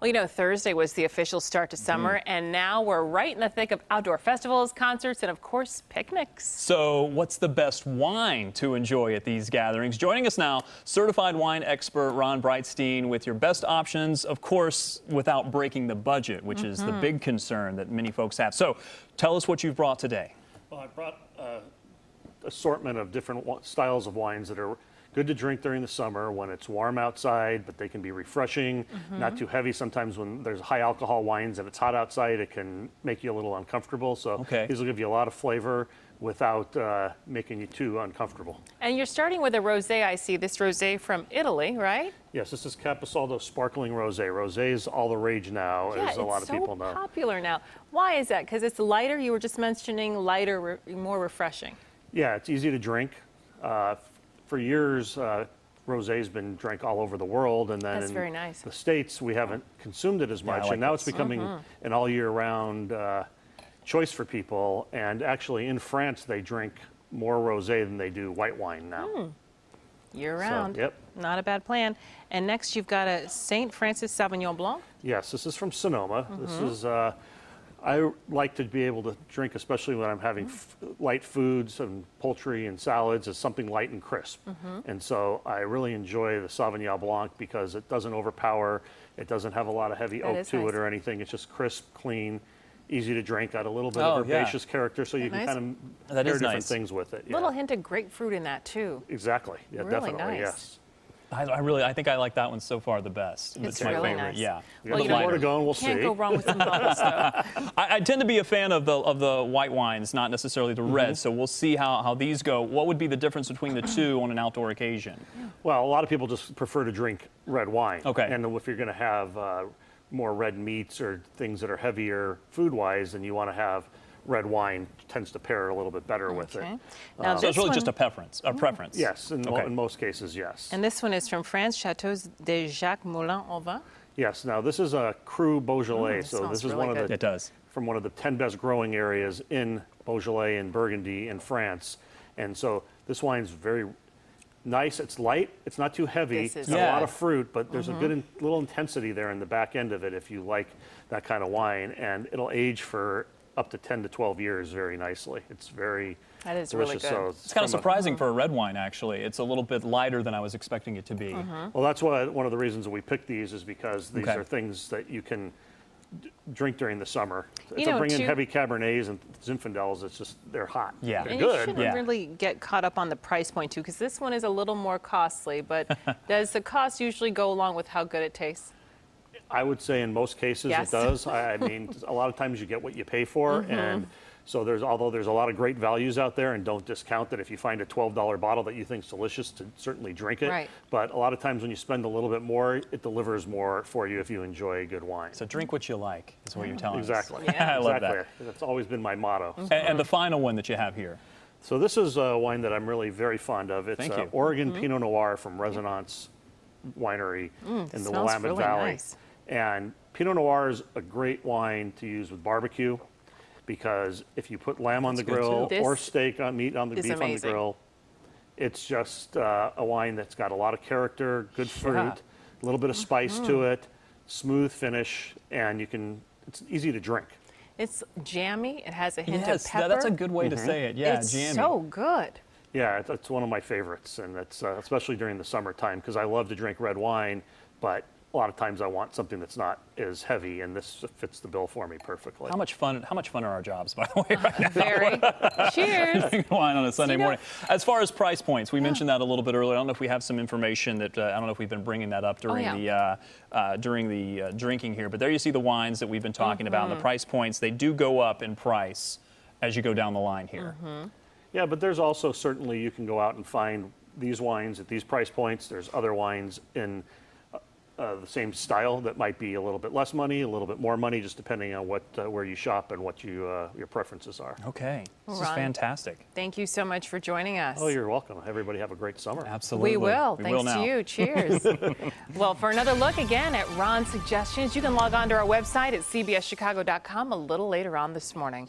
Well, you know, Thursday was the official start to summer, and now we're right in the thick of outdoor festivals, concerts, and of course, picnics. So what's the best wine to enjoy at these gatherings? Joining us now, certified wine expert Ron Bretstein with your best options, of course, without breaking the budget, which is the big concern that many folks have. So tell us what you've brought today. Well, I brought an assortment of different styles of wines that are good to drink during the summer when it's warm outside, but they can be refreshing, not too heavy. Sometimes when there's high alcohol wines and it's hot outside, it can make you a little uncomfortable. So these will give you a lot of flavor without making you too uncomfortable. And you're starting with a rosé, I see. This rosé from Italy, right? Yes, this is Capasualdo Sparkling Rosé. Rosé is all the rage now, as a lot of people know. It's so popular now. Why is that? Because it's lighter, you were just mentioning lighter, more refreshing. Yeah, it's easy to drink. For years, rosé's been drank all over the world, and then in the States we haven't consumed it as much, and now it's becoming an all year round choice for people. And actually in France they drink more rosé than they do white wine now. Year round. So, yep. Not a bad plan. And next you've got a St. Francis Sauvignon Blanc. Yes, this is from Sonoma. This is I like to be able to drink, especially when I'm having light foods and poultry and salads, is something light and crisp. And so I really enjoy the Sauvignon Blanc because it doesn't overpower. It doesn't have a lot of heavy oak to it or anything. It's just crisp, clean, easy to drink, got a little bit of herbaceous character, so you can kind of pair different things with it. Little hint of grapefruit in that too. Exactly. Yeah, really definitely. Yes. I think I like that one so far the best. It's my really favorite. Nice. Yeah. Well, you know, more to go, and we'll see. Can't go wrong with some bubbles, though. I tend to be a fan of the white wines, not necessarily the red. So we'll see how these go. What would be the difference between the two on an outdoor occasion? Well, a lot of people just prefer to drink red wine. Okay. And if you're going to have more red meats or things that are heavier food-wise, then you want to have red wine. Tends to pair a little bit better with it. Now so it's really just a preference. Yes, in most cases, yes. And this one is from France, Chateaux de Jacques Moulin au Vin. Yes. Now this is a Cru Beaujolais, so this is really one of the from one of the 10 best growing areas in Beaujolais and Burgundy in France, and so this wine's very nice. It's light. It's not too heavy. It's got a lot of fruit, but there's a good little intensity there in the back end of it if you like that kind of wine, and it'll age for up to 10 to 12 years very nicely. It's very delicious. Really good. So it's kind of surprising for a red wine, actually. It's a little bit lighter than I was expecting it to be. Well, that's one of the reasons that we picked these, is because these are things that you can drink during the summer. If I bring in heavy Cabernets and Zinfandels, it's just, they're hot. Yeah. They're and good. You shouldn't really get caught up on the price point, too, because this one is a little more costly, but does the cost usually go along with how good it tastes? I would say in most cases it does. I mean, a lot of times you get what you pay for, and so although there's a lot of great values out there, and don't discount that if you find a $12 bottle that you think is delicious, to certainly drink it. But a lot of times when you spend a little bit more, it delivers more for you if you enjoy good wine. So drink what you like is what you're telling us. Exactly. I love that. That's always been my motto. And the final one that you have here. So this is a wine that I'm really very fond of. It's Oregon Pinot Noir from Resonance Winery in the Willamette Valley. And Pinot Noir is a great wine to use with barbecue, because if you put lamb on the grill or steak on beef on the grill, it's just a wine that's got a lot of character, good fruit, a little bit of spice to it, smooth finish, and it's easy to drink. It's jammy. It has a hint of pepper. That's a good way to say it. Yeah, it's jammy. So good. Yeah, it's one of my favorites, and it's especially during the summertime, because I love to drink red wine, but a lot of times I want something that's not as heavy, and this fits the bill for me perfectly. How much fun are our jobs, by the way, right now? Very. Cheers. Wine on a Sunday morning. As far as price points, we mentioned that a little bit earlier. I don't know if we have some information that I don't know if we've been bringing that up during the drinking here, but there you see the wines that we've been talking about, and the price points. They do go up in price as you go down the line here. Yeah, but there's also certainly, you can go out and find these wines at these price points. There's other wines in the same style that might be a little bit less money, a little bit more money, just depending on where you shop and what your preferences are. Okay, this is fantastic. Thank you so much for joining us. Oh, you're welcome. Everybody have a great summer. Absolutely. We will. Thanks to you. Cheers. Well, for another look again at Ron's suggestions, you can log on to our website at cbschicago.com a little later on this morning.